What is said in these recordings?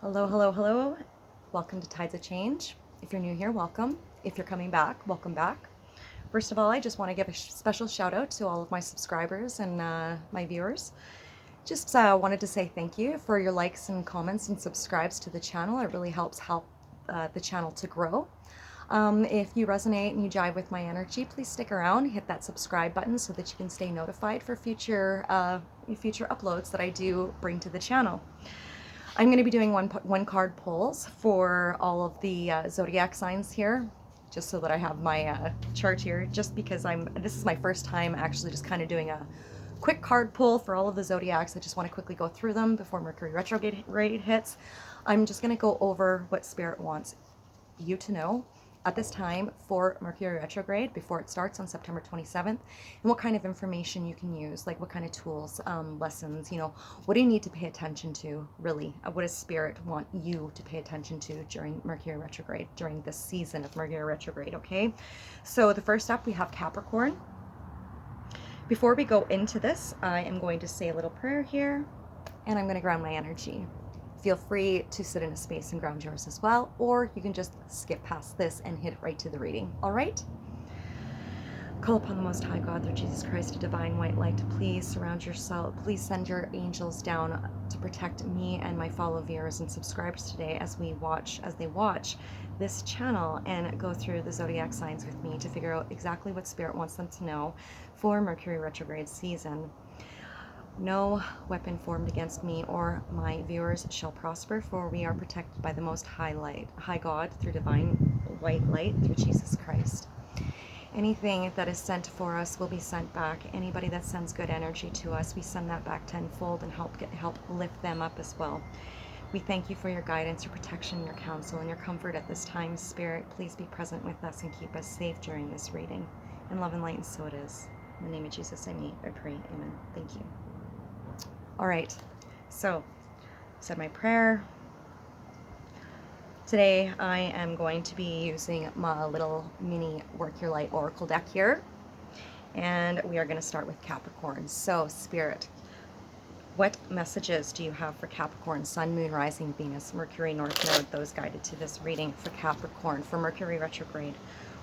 Hello, hello, hello. Welcome to Tides of Change. If you're new here, welcome. If you're coming back, welcome back. First of all, I just want to give a special shout out to all of my subscribers and my viewers. Just wanted to say thank you for your likes and comments and subscribes to the channel. It really help the channel to grow. If you resonate and you jive with my energy, please stick around, hit that subscribe button so that you can stay notified for future uploads that I do bring to the channel. I'm going to be doing one card pulls for all of the zodiac signs here, just so that I have my chart here, just because this is my first time actually just kind of doing a quick card pull for all of the zodiacs. I just want to quickly go through them before Mercury retrograde hits. I'm just going to go over what Spirit wants you to know at this time for Mercury retrograde before it starts on September 27th, and what kind of information you can use, like what kind of tools, lessons, what do you need to pay attention to, really? What does Spirit want you to pay attention to during Mercury retrograde, during this season of Mercury retrograde, okay? So the first up, we have Capricorn. Before we go into this, I am going to say a little prayer here, and I'm going to ground my energy. Feel free to sit in a space and ground yours as well, or you can just skip past this and hit right to the reading. All right? Call upon the Most High God through Jesus Christ, a divine white light, to please surround yourself. Please send your angels down to protect me and my fellow viewers and subscribers today as they watch this channel and go through the zodiac signs with me to figure out exactly what Spirit wants them to know for Mercury retrograde season. No weapon formed against me or my viewers shall prosper, for we are protected by the Most High God, through divine white light, through Jesus Christ. Anything that is sent for us will be sent back. Anybody that sends good energy to us, we send that back tenfold and help lift them up as well. We thank you for your guidance, your protection, your counsel, and your comfort at this time. Spirit, please be present with us and keep us safe during this reading. In love and light, and so it is. In the name of Jesus, I pray. Amen. Thank you. All right, so said my prayer. Today I am going to be using my little mini Work Your Light Oracle deck here, and we are going to start with Capricorn. So Spirit, what messages do you have for Capricorn, Sun, Moon, Rising, Venus, Mercury, North Node, those guided to this reading for Capricorn, for Mercury retrograde?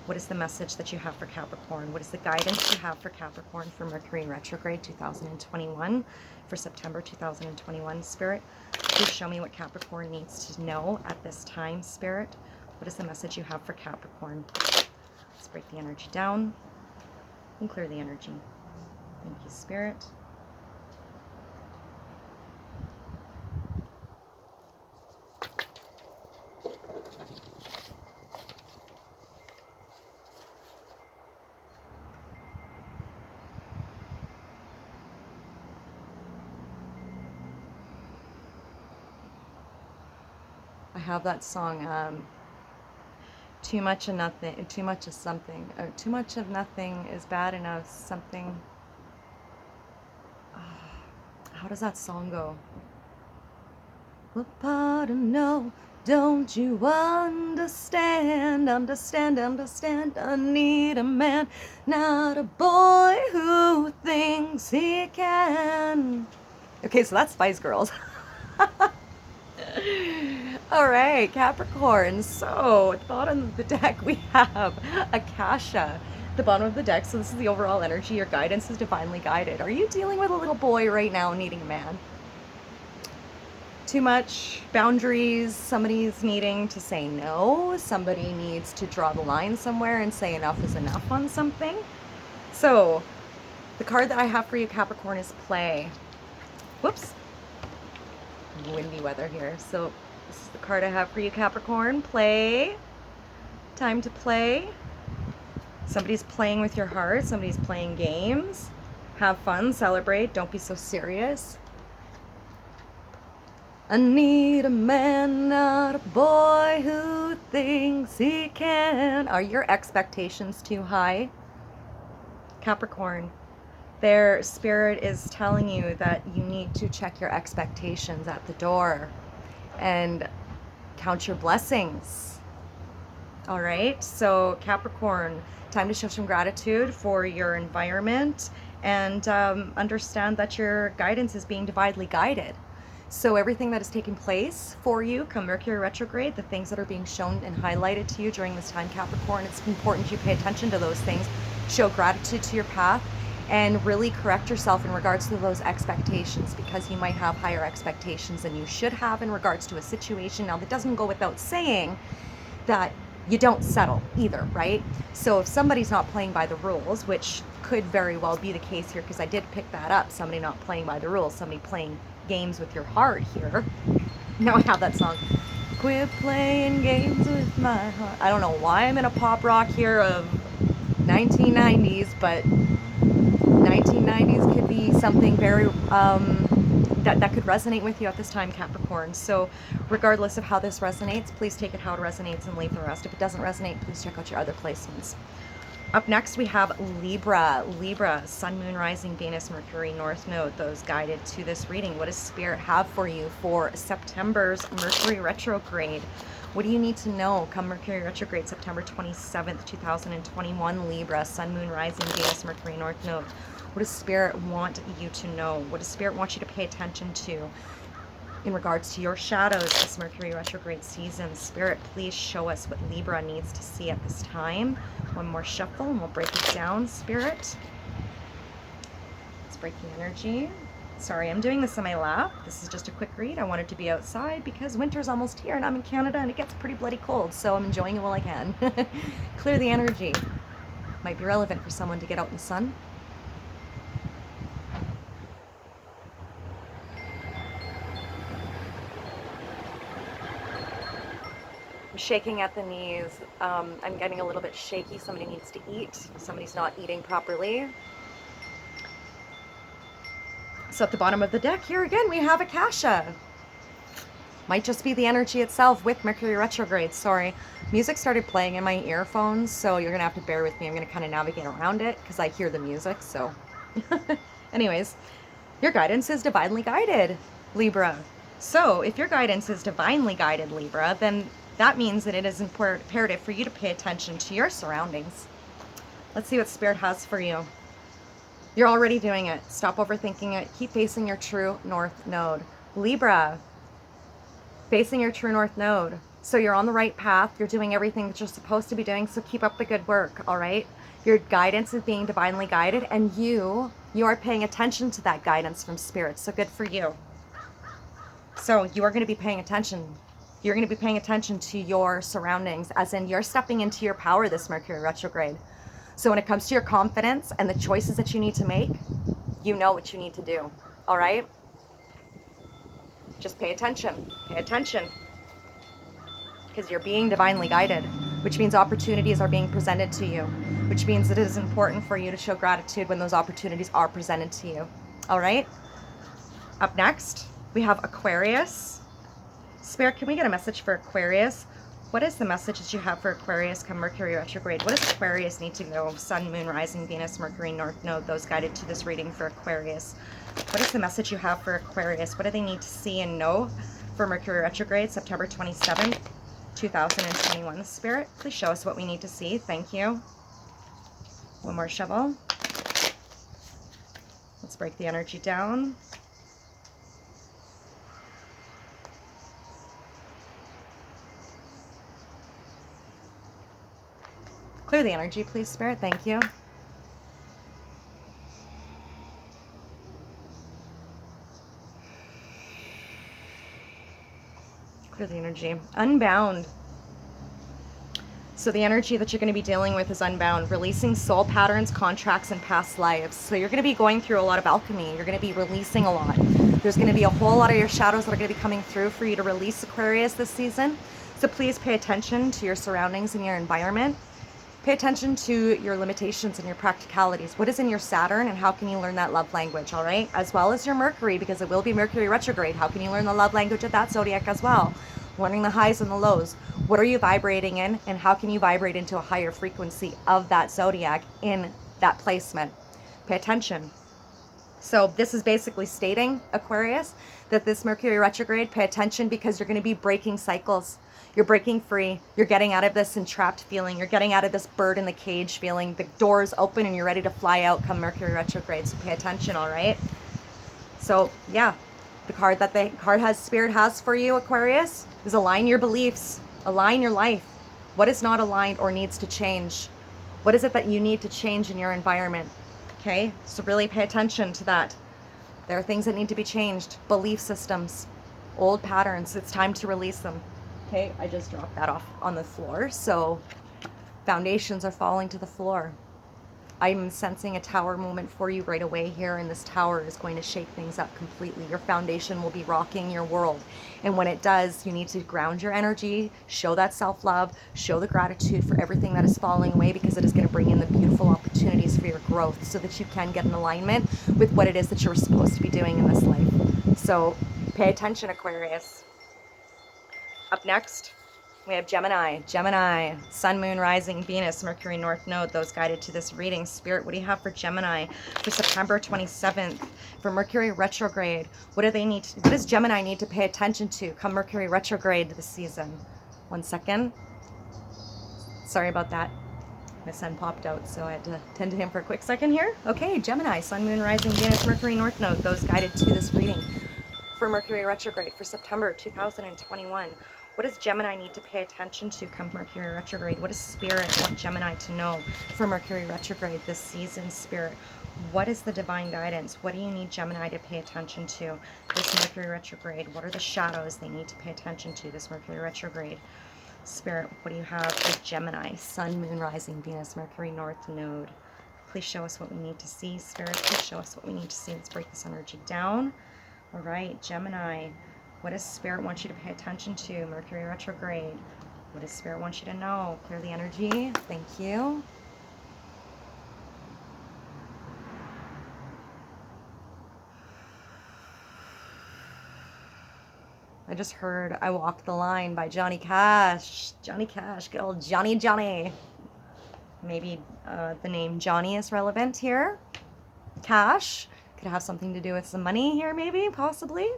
What is the message that you have for Capricorn? What is the guidance you have for Capricorn for Mercury retrograde 2021, for September 2021, Spirit? Please show me what Capricorn needs to know at this time, Spirit. What is the message you have for Capricorn? Let's break the energy down and clear the energy. Thank you, Spirit. I have that song, too much of nothing, too much of something, or too much of nothing is bad enough, something. How does that song go? What part of no, don't you understand, understand, I need a man, not a boy who thinks he can. Okay, so that's Spice Girls. All right, Capricorn. So at the bottom of the deck, we have Akasha. The bottom of the deck, so this is the overall energy. Your guidance is divinely guided. Are you dealing with a little boy right now needing a man? Too much boundaries, somebody's needing to say no, somebody needs to draw the line somewhere and say enough is enough on something. So the card that I have for you, Capricorn, is play. Whoops. Windy weather here. So this is the card I have for you, Capricorn. Play. Time to play. Somebody's playing with your heart. Somebody's playing games. Have fun. Celebrate. Don't be so serious. I need a man, not a boy who thinks he can. Are your expectations too high? Capricorn, their Spirit is telling you that you need to check your expectations at the door and count your blessings. All right, so Capricorn, time to show some gratitude for your environment and understand that your guidance is being divinely guided. So everything that is taking place for you come Mercury retrograde, the things that are being shown and highlighted to you during this time, Capricorn, it's important you pay attention to those things, show gratitude to your path, and really correct yourself in regards to those expectations, because you might have higher expectations than you should have in regards to a situation. Now, that doesn't go without saying that you don't settle either, right? So if somebody's not playing by the rules, which could very well be the case here, because I did pick that up, somebody not playing by the rules, somebody playing games with your heart here. Now I have that song, quit playing games with my heart. I don't know why I'm in a pop rock here of 1990s, but 1990s could be something very that could resonate with you at this time, Capricorn. So regardless of how this resonates, please take it how it resonates and leave the rest. If it doesn't resonate, please check out your other placements. Up next, we have Libra. Libra, Sun, Moon, Rising, Venus, Mercury, North Node, those guided to this reading. What does Spirit have for you for September's Mercury retrograde? What do you need to know come Mercury retrograde, September 27th, 2021, Libra, Sun, Moon, Rising, Venus, Mercury, North Node? What does Spirit want you to know? What does Spirit want you to pay attention to in regards to your shadows this Mercury retrograde season? Spirit, please show us what Libra needs to see at this time. One more shuffle and we'll break it down, Spirit. Let's break the energy. Sorry, I'm doing this on my lap. This is just a quick read. I wanted to be outside because winter's almost here and I'm in Canada and it gets pretty bloody cold, so I'm enjoying it while I can. Clear the energy. Might be relevant for someone to get out in the sun. Shaking at the knees. I'm getting a little bit shaky. Somebody needs to eat. Somebody's not eating properly. So at the bottom of the deck here again, we have Akasha. Might just be the energy itself with Mercury retrograde. Sorry, music started playing in my earphones, so you're gonna have to bear with me. I'm gonna kind of navigate around it because I hear the music. So anyways, your guidance is divinely guided, Libra. So if your guidance is divinely guided, Libra, then that means that it is imperative for you to pay attention to your surroundings. Let's see what Spirit has for you. You're already doing it. Stop overthinking it. Keep facing your true north node. Libra, facing your true north node. So you're on the right path. You're doing everything that you're supposed to be doing. So keep up the good work, all right? Your guidance is being divinely guided, and you are paying attention to that guidance from Spirit. So good for you. So you are going to be paying attention. You're going to be paying attention to your surroundings, as in you're stepping into your power this Mercury retrograde. So when it comes to your confidence and the choices that you need to make, you know what you need to do, all right? Just pay attention, because you're being divinely guided, which means opportunities are being presented to you, which means it is important for you to show gratitude when those opportunities are presented to you, all right? Up next, we have Aquarius. Spirit, can we get a message for Aquarius? What is the message that you have for Aquarius come Mercury retrograde? What does Aquarius need to know? Sun, Moon, Rising, Venus, Mercury, North Node, those guided to this reading for Aquarius. What is the message you have for Aquarius? What do they need to see and know for Mercury retrograde, September 27th, 2021? Spirit, please show us what we need to see. Thank you. One more shovel. Let's break the energy down. Clear the energy, please, Spirit. Thank you. Clear the energy. Unbound. So the energy that you're going to be dealing with is unbound, releasing soul patterns, contracts, and past lives. So you're going to be going through a lot of alchemy. You're going to be releasing a lot. There's going to be a whole lot of your shadows that are going to be coming through for you to release, Aquarius, this season. So please pay attention to your surroundings and your environment. Pay attention to your limitations and your practicalities. What is in your Saturn and how can you learn that love language, all right? As well as your Mercury, because it will be Mercury retrograde. How can you learn the love language of that zodiac as well? Learning the highs and the lows. What are you vibrating in and how can you vibrate into a higher frequency of that zodiac in that placement? Pay attention. So this is basically stating, Aquarius, that this Mercury retrograde, pay attention because you're going to be breaking cycles. You're breaking free. You're getting out of this entrapped feeling. You're getting out of this bird in the cage feeling. The door is open and you're ready to fly out come Mercury retrograde. So pay attention, all right? So, yeah. The card that Spirit has for you, Aquarius, is align your beliefs, align your life. What is not aligned or needs to change? What is it that you need to change in your environment? Okay, so really pay attention to that. There are things that need to be changed. Belief systems, old patterns. It's time to release them. Okay, I just dropped that off on the floor. So foundations are falling to the floor. I'm sensing a tower moment for you right away here, and this tower is going to shake things up completely. Your foundation will be rocking your world. And when it does, you need to ground your energy, show that self-love, show the gratitude for everything that is falling away, because it is going to bring in the beautiful opportunities for your growth so that you can get in alignment with what it is that you're supposed to be doing in this life. So pay attention, Aquarius. Up next, we have Gemini. Gemini, Sun, Moon, Rising, Venus, Mercury, North Node, those guided to this reading. Spirit, what do you have for Gemini for September 27th? For Mercury retrograde, what does Gemini need to pay attention to come Mercury retrograde this season? 1 second. Sorry about that. My son popped out, so I had to tend to him for a quick second here. Okay, Gemini, Sun, Moon, Rising, Venus, Mercury, North Node, those guided to this reading. For Mercury retrograde for September 2021. What does Gemini need to pay attention to come Mercury retrograde? What does Spirit want Gemini to know for Mercury retrograde this season, Spirit? What is the divine guidance? What do you need Gemini to pay attention to this Mercury retrograde? What are the shadows they need to pay attention to this Mercury retrograde? Spirit, what do you have for Gemini? Sun, Moon, Rising, Venus, Mercury, North Node. Please show us what we need to see, Spirit. Please show us what we need to see. Let's break this energy down. All right, Gemini, what does Spirit want you to pay attention to? Mercury retrograde. What does Spirit want you to know? Clear the energy. Thank you. I just heard I Walk the Line by Johnny Cash. Johnny Cash, good old Johnny. Maybe the name Johnny is relevant here. Cash. Could have something to do with some money here, maybe, possibly.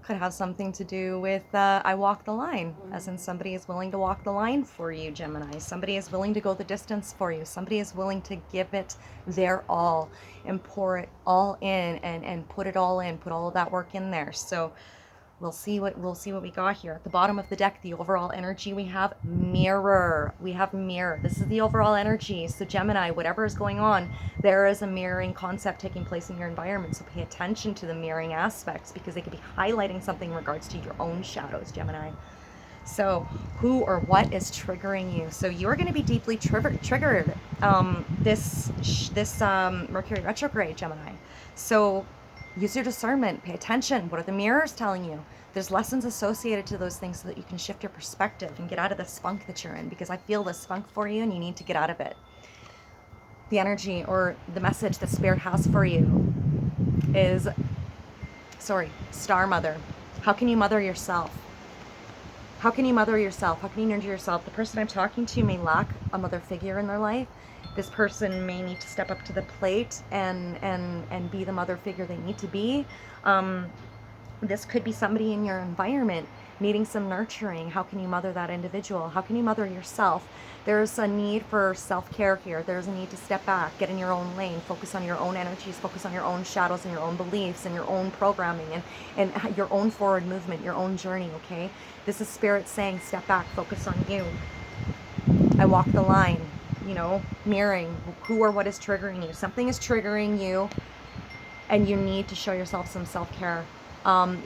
Could have something to do with I walk the line, as in somebody is willing to walk the line for you, Gemini. Somebody is willing to go the distance for you. Somebody is willing to give it their all and pour it all in and put it all in, put all of that work in there. So we'll see what we got here. At the bottom of the deck, the overall energy we have mirror. We have mirror. This is the overall energy. So Gemini, whatever is going on, there is a mirroring concept taking place in your environment. So pay attention to the mirroring aspects, because they could be highlighting something in regards to your own shadows, Gemini. So who or what is triggering you? So you're going to be deeply triggered this Mercury retrograde, Gemini. So use your discernment. Pay attention. What are the mirrors telling you? There's lessons associated to those things so that you can shift your perspective and get out of this funk that you're in, because I feel this funk for you and you need to get out of it. The energy or the message that Spirit has for you is, Star Mother. How can you mother yourself? How can you mother yourself? How can you nurture yourself? The person I'm talking to may lack a mother figure in their life. This person may need to step up to the plate and be the mother figure they need to be. This could be somebody in your environment needing some nurturing. How can you mother that individual? How can you mother yourself? There's a need for self-care here. There's a need to step back, get in your own lane, focus on your own energies, focus on your own shadows and your own beliefs and your own programming and your own forward movement, your own journey, okay? This is Spirit saying, step back, focus on you. I walk the line, mirroring who or what is triggering you. Something is triggering you and you need to show yourself some self-care.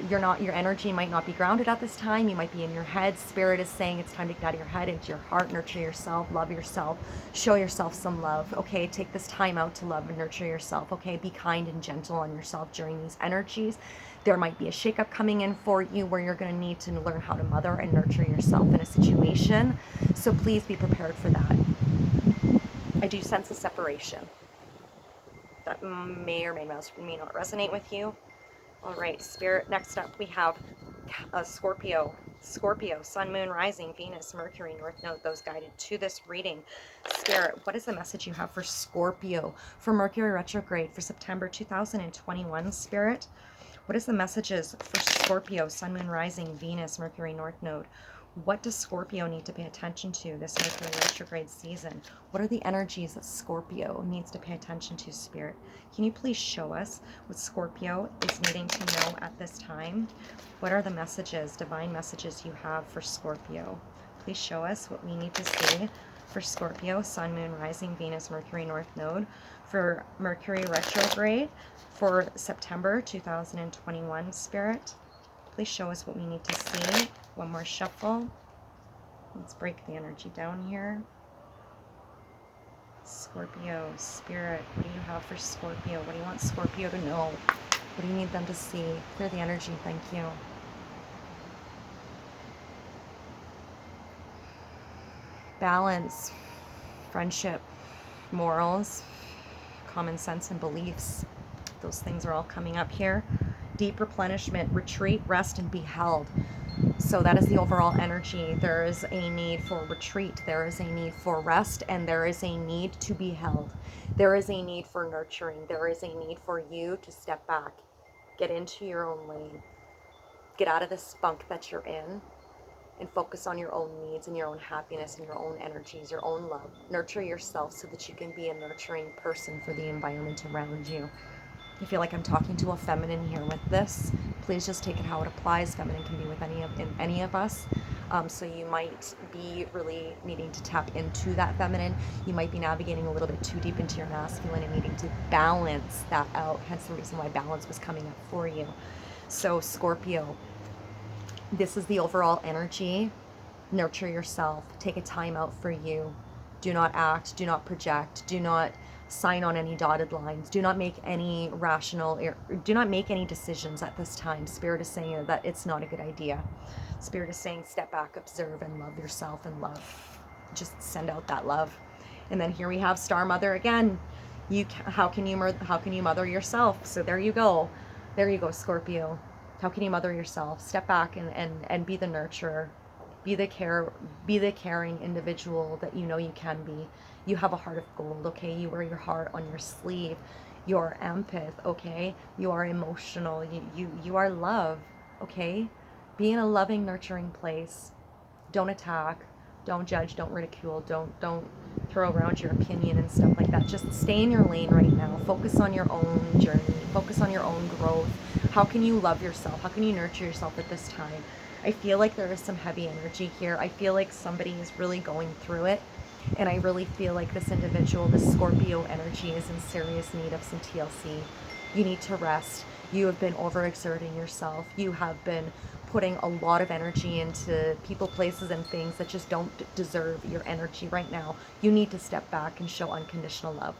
Your energy might not be grounded at this time. You might be in your head. Spirit is saying it's time to get out of your head into your heart, nurture yourself, love yourself, show yourself some love. Okay, take this time out to love and nurture yourself. Okay, be kind and gentle on yourself during these energies. There might be a shakeup coming in for you where you're going to need to learn how to mother and nurture yourself in a situation. So please be prepared for that. I do sense a separation. That may or may not resonate with you. All right, Spirit, next up we have Scorpio. Scorpio, Sun, Moon, Rising, Venus, Mercury, North Node, those guided to this reading. Spirit, what is the message you have for Scorpio for Mercury retrograde for September 2021, Spirit? What is the messages for Scorpio, Sun, Moon, Rising, Venus, Mercury, North Node? What does Scorpio need to pay attention to this Mercury retrograde season? What are the energies that Scorpio needs to pay attention to, Spirit? Can you please show us what Scorpio is needing to know at this time? What are the messages, divine messages you have for Scorpio? Please show us what we need to see for Scorpio, Sun, Moon, Rising, Venus, Mercury, North Node, for Mercury retrograde for September 2021, Spirit. Please show us what we need to see. One more shuffle. Let's break the energy down here. Scorpio, Spirit, what do you have for Scorpio? What do you want Scorpio to know? What do you need them to see? Clear the energy, thank you. Balance, friendship, morals, common sense and beliefs. Those things are all coming up here. Deep replenishment, retreat, rest, and be held. So that is the overall energy. There is a need for retreat. There is a need for rest, and there is a need to be held. There is a need for nurturing. There is a need for you to step back, get into your own lane, get out of the spunk that you're in, and focus on your own needs and your own happiness and your own energies, your own love. Nurture yourself so that you can be a nurturing person for the environment around you. I feel like I'm talking to a feminine here with this. Please just take it how it applies. Feminine can be with any of us. So you might be really needing to tap into that feminine. You might be navigating a little bit too deep into your masculine and needing to balance that out. Hence the reason why balance was coming up for you. So Scorpio, this is the overall energy. Nurture yourself. Take a time out for you. Do not act. Do not project. Do not sign on any dotted lines. Do not make any do not make any decisions at this time. Spirit is saying that it's not a good idea. Spirit is saying step back, observe, and love yourself and love. Just send out that love. And then here we have Star Mother again. How can you mother yourself? So there you go. There you go, Scorpio. How can you mother yourself? Step back and be the nurturer. Be the caring individual that you know you can be. You have a heart of gold, okay? You wear your heart on your sleeve. You're empath, okay? You are emotional. You are love, okay? Be in a loving, nurturing place. Don't attack. Don't judge. Don't ridicule. Don't throw around your opinion and stuff like that. Just stay in your lane right now. Focus on your own journey. Focus on your own growth. How can you love yourself? How can you nurture yourself at this time? I feel like there is some heavy energy here. I feel like somebody is really going through it. And I really feel like this individual, this Scorpio energy, is in serious need of some TLC. You need to rest. You have been overexerting yourself. You have been putting a lot of energy into people, places, and things that just don't deserve your energy right now. You need to step back and show unconditional love.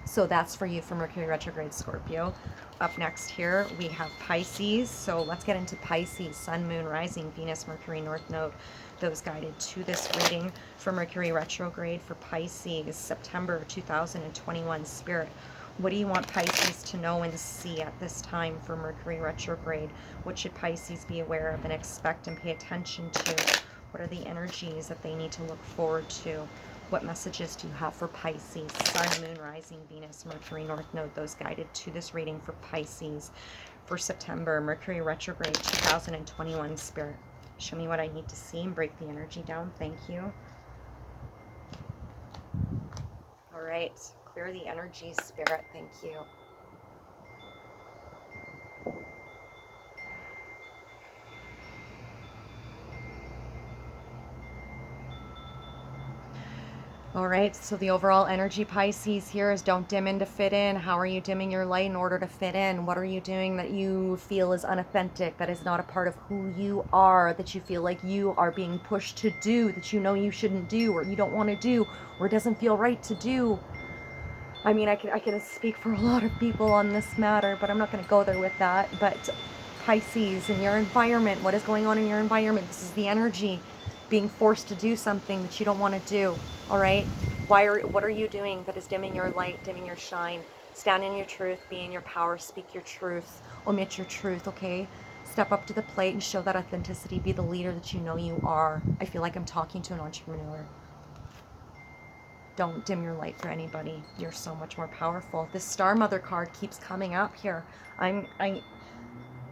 So that's for you for Mercury retrograde, Scorpio. Up next here, we have Pisces. So let's get into Pisces, Sun, Moon, Rising, Venus, Mercury, North Node. Those guided to this reading for Mercury retrograde for Pisces, September 2021, Spirit. What do you want Pisces to know and see at this time for Mercury retrograde? What should Pisces be aware of and expect and pay attention to? What are the energies that they need to look forward to? What messages do you have for Pisces, Sun, Moon, Rising, Venus, Mercury, North Node? Those guided to this reading for Pisces for September, Mercury retrograde 2021, Spirit. Show me what I need to see and break the energy down. Thank you. All right. Clear the energy, Spirit. Thank you. All right, so the overall energy, Pisces, here is don't dim in to fit in. How are you dimming your light in order to fit in? What are you doing that you feel is unauthentic, that is not a part of who you are, that you feel like you are being pushed to do, that you know you shouldn't do, or you don't want to do, or it doesn't feel right to do? I mean, I can speak for a lot of people on this matter, but I'm not going to go there with that. But Pisces, in your environment, what is going on in your environment? This is the energy being forced to do something that you don't want to do. All right, what are you doing that is dimming your light, dimming your shine? Stand in your truth, be in your power, speak your truth, omit your truth. Okay, step up to the plate and show that authenticity. Be the leader that you know you are. I feel like I'm talking to an entrepreneur. Don't dim your light for anybody. You're so much more powerful. This Star Mother card keeps coming up here.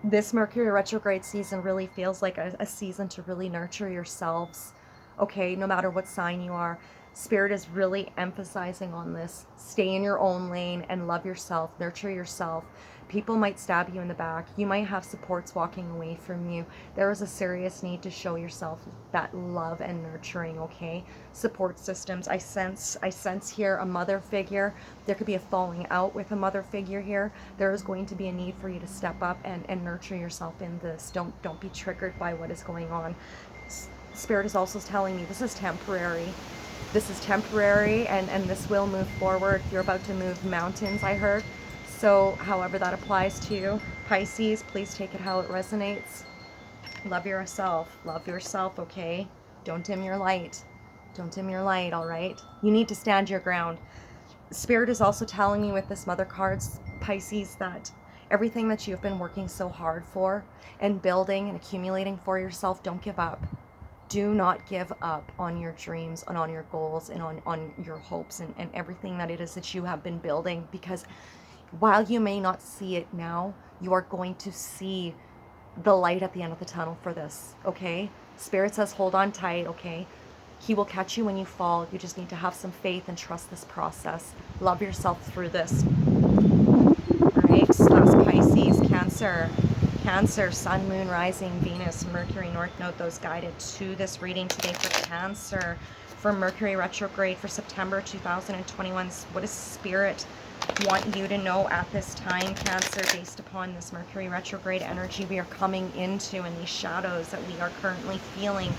This Mercury retrograde season really feels like a season to really nurture yourselves. Okay, no matter what sign you are, Spirit is really emphasizing on this. Stay in your own lane and love yourself, nurture yourself. People might stab you in the back. You might have supports walking away from you. There is a serious need to show yourself that love and nurturing, okay? Support systems. I sense here a mother figure. There could be a falling out with a mother figure here. There is going to be a need for you to step up and nurture yourself in this. Don't be triggered by what is going on. Spirit is also telling me this is temporary. This is temporary, and this will move forward. You're about to move mountains, I heard. So however that applies to you, Pisces, please take it how it resonates. Love yourself, okay? Don't dim your light. Don't dim your light, all right? You need to stand your ground. Spirit is also telling me with this Mother cards, Pisces, that everything that you've been working so hard for and building and accumulating for yourself, don't give up. Do not give up on your dreams and on your goals and on your hopes and everything that it is that you have been building, because while you may not see it now, you are going to see the light at the end of the tunnel for this, okay? Spirit says hold on tight, okay? He will catch you when you fall. You just need to have some faith and trust this process. Love yourself through this. All right, last Pisces, Cancer. Cancer, Sun, Moon, Rising, Venus, Mercury, North Node, those guided to this reading today for Cancer. For Mercury retrograde for September 2021, what does Spirit want you to know at this time, Cancer, based upon this Mercury retrograde energy we are coming into and these shadows that we are currently feeling?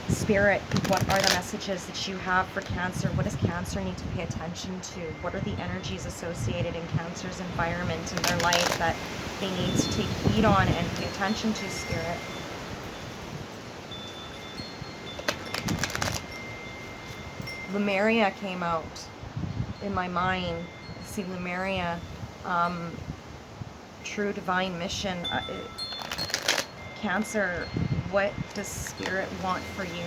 Spirit, what are the messages that you have for Cancer? What does Cancer need to pay attention to? What are the energies associated in Cancer's environment in their life that they need to take heed on and pay attention to, Spirit? Lemuria came out in my mind. See, Lemuria, true divine mission. Cancer, what does Spirit want for you?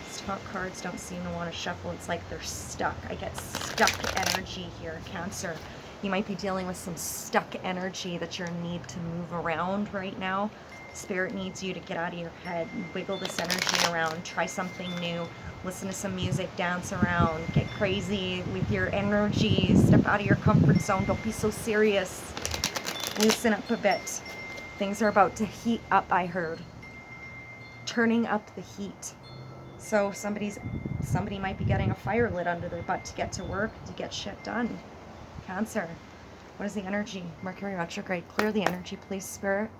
These top cards don't seem to want to shuffle. It's like they're stuck. I get stuck energy here, Cancer. You might be dealing with some stuck energy that you need to move around right now. Spirit needs you to get out of your head, wiggle this energy around, try something new, listen to some music, dance around, get crazy with your energy, step out of your comfort zone. Don't be so serious. Loosen up a bit. Things are about to heat up, I heard. Turning up the heat. So somebody might be getting a fire lit under their butt to get to work, to get shit done. Cancer, what is the energy? Mercury retrograde. Clear the energy, please, Spirit.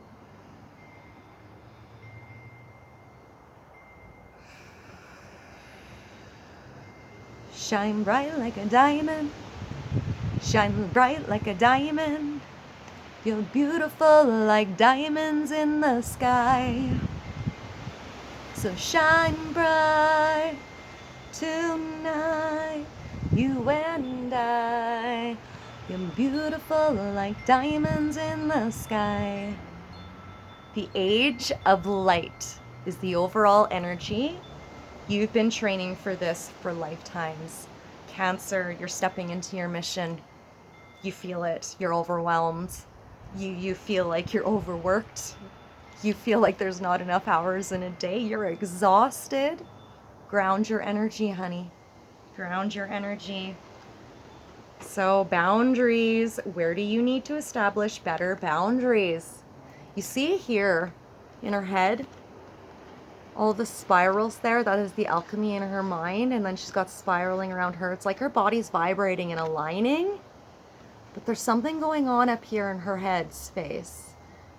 Shine bright like a diamond. Shine bright like a diamond. You're beautiful like diamonds in the sky. So shine bright tonight, you and I. You're beautiful like diamonds in the sky. The age of light is the overall energy. You've been training for this for lifetimes. Cancer, you're stepping into your mission. You feel it. You're overwhelmed. You feel like you're overworked. You feel like there's not enough hours in a day. You're exhausted. Ground your energy, honey. Ground your energy. So boundaries. Where do you need to establish better boundaries? You see here in her head, all the spirals there, that is the alchemy in her mind, and then she's got spiraling around her. It's like her body's vibrating and aligning, but there's something going on up here in her head space.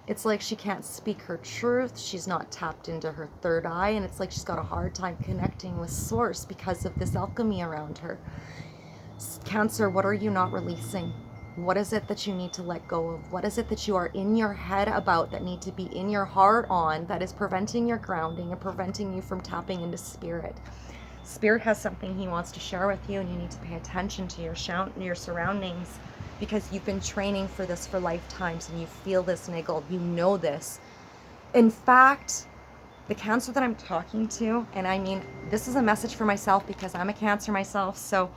It's like she can't speak her truth. She's not tapped into her third eye, and it's like she's got a hard time connecting with source because of this alchemy around her. Cancer, what are you not releasing? What is it that you need to let go of? What is it that you are in your head about that need to be in your heart on, that is preventing your grounding and preventing you from tapping into Spirit? Spirit has something he wants to share with you, and you need to pay attention to your surroundings, because you've been training for this for lifetimes and you feel this niggle. You know this. In fact, the Cancer that I'm talking to, and I mean, this is a message for myself because I'm a Cancer myself, so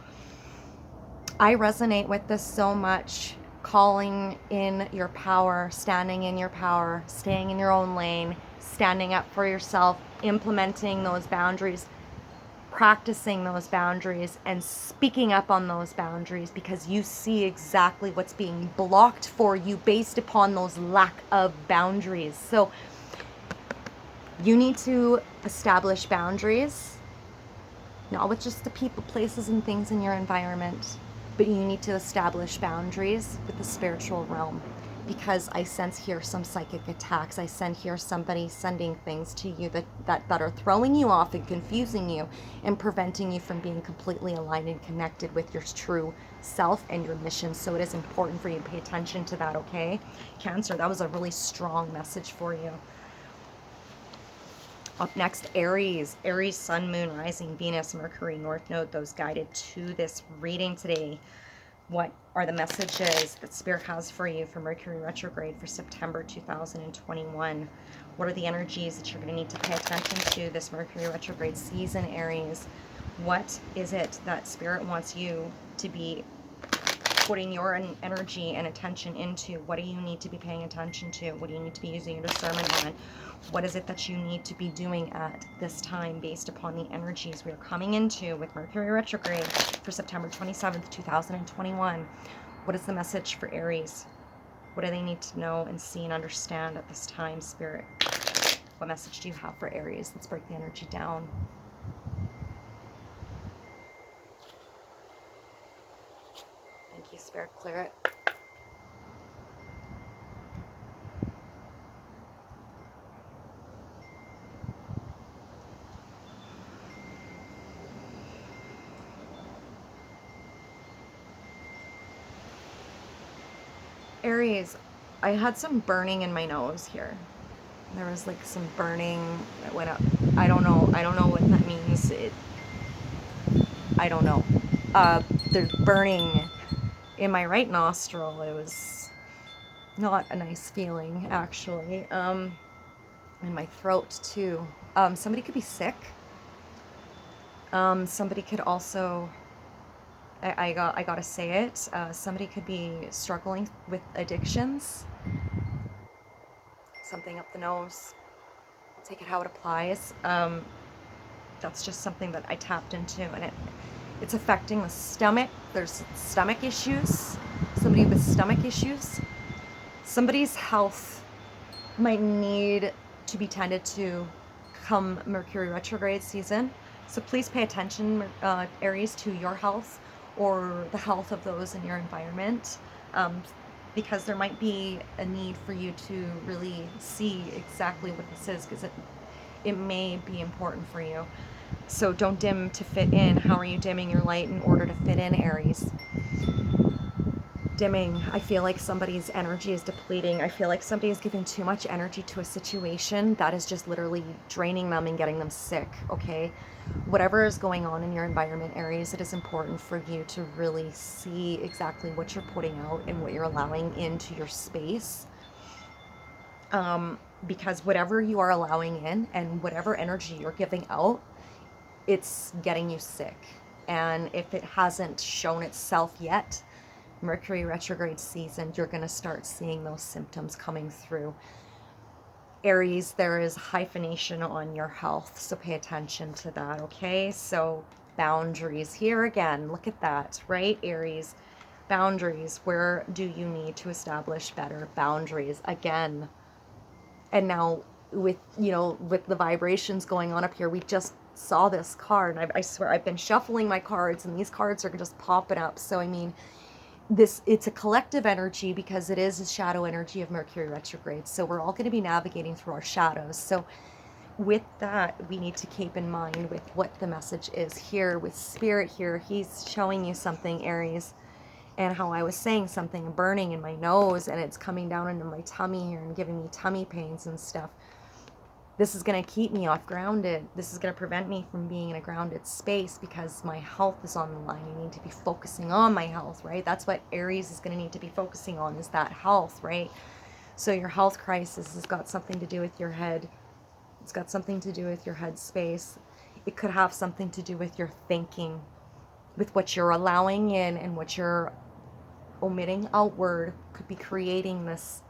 I resonate with this so much. calling in your power, standing in your power, staying in your own lane, standing up for yourself, implementing those boundaries, practicing those boundaries, and speaking up on those boundaries, because you see exactly what's being blocked for you based upon those lack of boundaries. So you need to establish boundaries, not with just the people, places, and things in your environment, but you need to establish boundaries with the spiritual realm, because I sense here some psychic attacks. I send here somebody sending things to you that are throwing you off and confusing you and preventing you from being completely aligned and connected with your true self and your mission. So it is important for you to pay attention to that, okay? Cancer, that was a really strong message for you. Up next, Aries. Aries, Sun, Moon, Rising, Venus, Mercury, North Node, those guided to this reading today. What are the messages that Spirit has for you for Mercury retrograde for September 2021? What are the energies that you're going to need to pay attention to this Mercury retrograde season, Aries? What is it that Spirit wants you to be putting your energy and attention into? What do you need to be paying attention to? What do you need to be using your discernment on? What is it that you need to be doing at this time based upon the energies we are coming into with Mercury retrograde for September 27th, 2021? What is the message for Aries? What do they need to know and see and understand at this time, Spirit? What message do you have for Aries? Let's break the energy down. Thank you, Spirit. Clear it. Aries, I had some burning in my nose here. There was like some burning that went up. I don't know what that means. I don't know. There's burning in my right nostril. It was not a nice feeling, actually. In my throat too. Somebody could be sick. Somebody could also, I gotta say it, somebody could be struggling with addictions. Something up the nose. Take it how it applies. That's just something that I tapped into, and it's affecting the stomach. There's stomach issues. Somebody with stomach issues. Somebody's health might need to be tended to come Mercury retrograde season. So please pay attention, Aries, to your health or the health of those in your environment, because there might be a need for you to really see exactly what this is, because it may be important for you. So don't dim to fit in. How are you dimming your light in order to fit in, Aries? Dimming. I feel like somebody's energy is depleting. I feel like somebody is giving too much energy to a situation that is just literally draining them and getting them sick, okay? Whatever is going on in your environment, Aries, it is important for you to really see exactly what you're putting out and what you're allowing into your space. Because whatever you are allowing in and whatever energy you're giving out, it's getting you sick. And if it hasn't shown itself yet, Mercury retrograde season, you're going to start seeing those symptoms coming through. Aries, there is hyphenation on your health, so pay attention to that, okay? So boundaries, here again, look at that, right, Aries? Boundaries, where do you need to establish better boundaries? Again, and now with, with the vibrations going on up here, we just saw this card, and I swear I've been shuffling my cards, and these cards are just popping up. So I mean, it's a collective energy, because it is a shadow energy of Mercury retrograde. So we're all going to be navigating through our shadows. So with that, we need to keep in mind with what the message is here with Spirit here. He's showing you something, Aries, and how I was saying something burning in my nose, and it's coming down into my tummy here and giving me tummy pains and stuff. This is going to keep me off grounded. This is going to prevent me from being in a grounded space, because my health is on the line. I need to be focusing on my health, right? That's what Aries is going to need to be focusing on, is that health, right? So your health crisis has got something to do with your head. It's got something to do with your head space. It could have something to do with your thinking, with what you're allowing in and what you're omitting a word could be creating this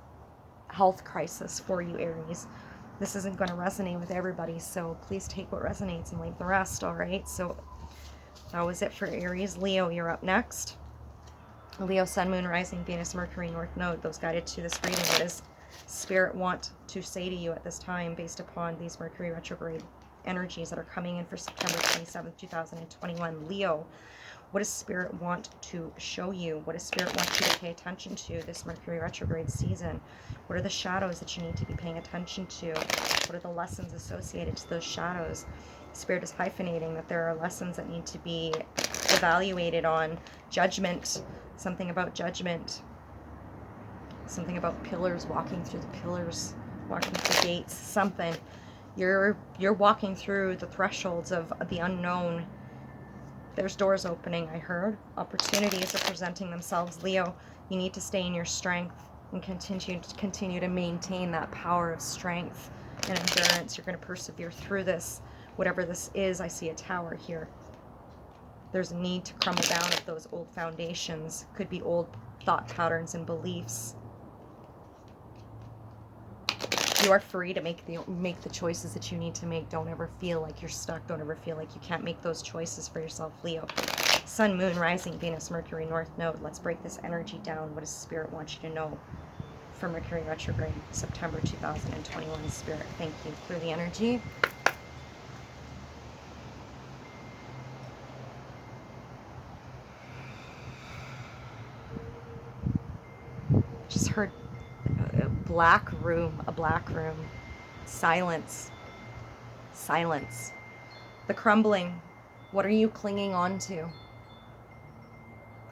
health crisis for you, Aries. This isn't going to resonate with everybody, so please take what resonates and leave the rest, all right? So that was it for Aries. Leo, you're up next. Leo, Sun, Moon, Rising, Venus, Mercury, North Node. Those guided to this reading. What does Spirit want to say to you at this time based upon these Mercury retrograde energies that are coming in for September 27th, 2021? Leo, what does Spirit want to show you? What does Spirit want you to pay attention to this Mercury retrograde season? What are the shadows that you need to be paying attention to? What are the lessons associated to those shadows? Spirit is hyphenating that there are lessons that need to be evaluated on. Judgment, something about judgment, something about pillars, walking through the pillars, walking through gates, something. You're walking through the thresholds of the unknown. There's doors opening, I heard. Opportunities are presenting themselves. Leo, you need to stay in your strength and continue to maintain that power of strength and endurance. You're going to persevere through this. Whatever this is, I see a tower here. There's a need to crumble down of those old foundations. Could be old thought patterns and beliefs. You are free to make the choices that you need to make. Don't ever feel like you're stuck. Don't ever feel like you can't make those choices for yourself, Leo. Sun, Moon, Rising, Venus, Mercury, North Node. Let's break this energy down. What does Spirit want you to know for Mercury retrograde, September 2021? Spirit, thank you. Clear the energy. Just heard a black room, silence, silence, the crumbling. What are you clinging on to?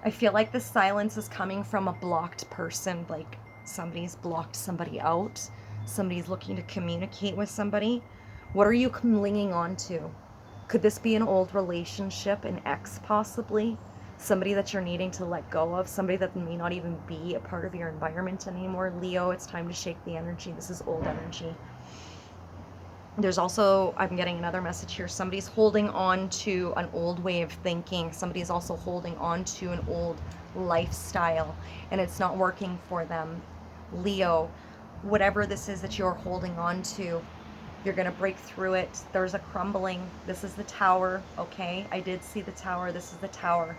I feel like the silence is coming from a blocked person, like somebody's blocked somebody out, somebody's looking to communicate with somebody. What are you clinging on to? Could this be an old relationship, an ex possibly? Somebody that you're needing to let go of, somebody that may not even be a part of your environment anymore. Leo, it's time to shake the energy. This is old energy. There's also, I'm getting another message here, somebody's holding on to an old way of thinking. Somebody's also holding on to an old lifestyle, and it's not working for them. Leo, whatever this is that you're holding on to, you're going to break through it. There's a crumbling. This is the tower, okay? I did see the tower. This is the tower.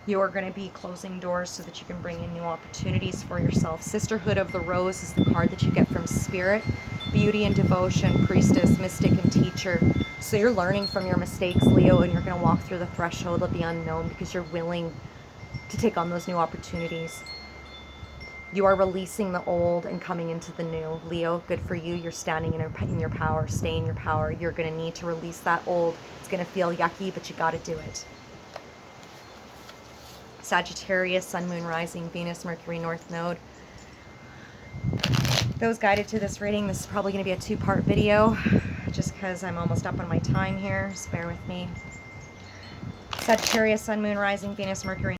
You are going to be closing doors so that you can bring in new opportunities for yourself. Sisterhood of the Rose is the card that you get from Spirit. Beauty and devotion, priestess, mystic, and teacher. So you're learning from your mistakes, Leo, and you're going to walk through the threshold of the unknown because you're willing to take on those new opportunities. You are releasing the old and coming into the new. Leo, good for you. You're standing in your power. Stay in your power. You're going to need to release that old. It's going to feel yucky, but you got to do it. Sagittarius, Sun, Moon, Rising, Venus, Mercury, North Node. Those guided to this reading, this is probably going to be a two-part video just because I'm almost up on my time here. Just bear with me. Sagittarius, Sun, Moon, Rising, Venus, Mercury,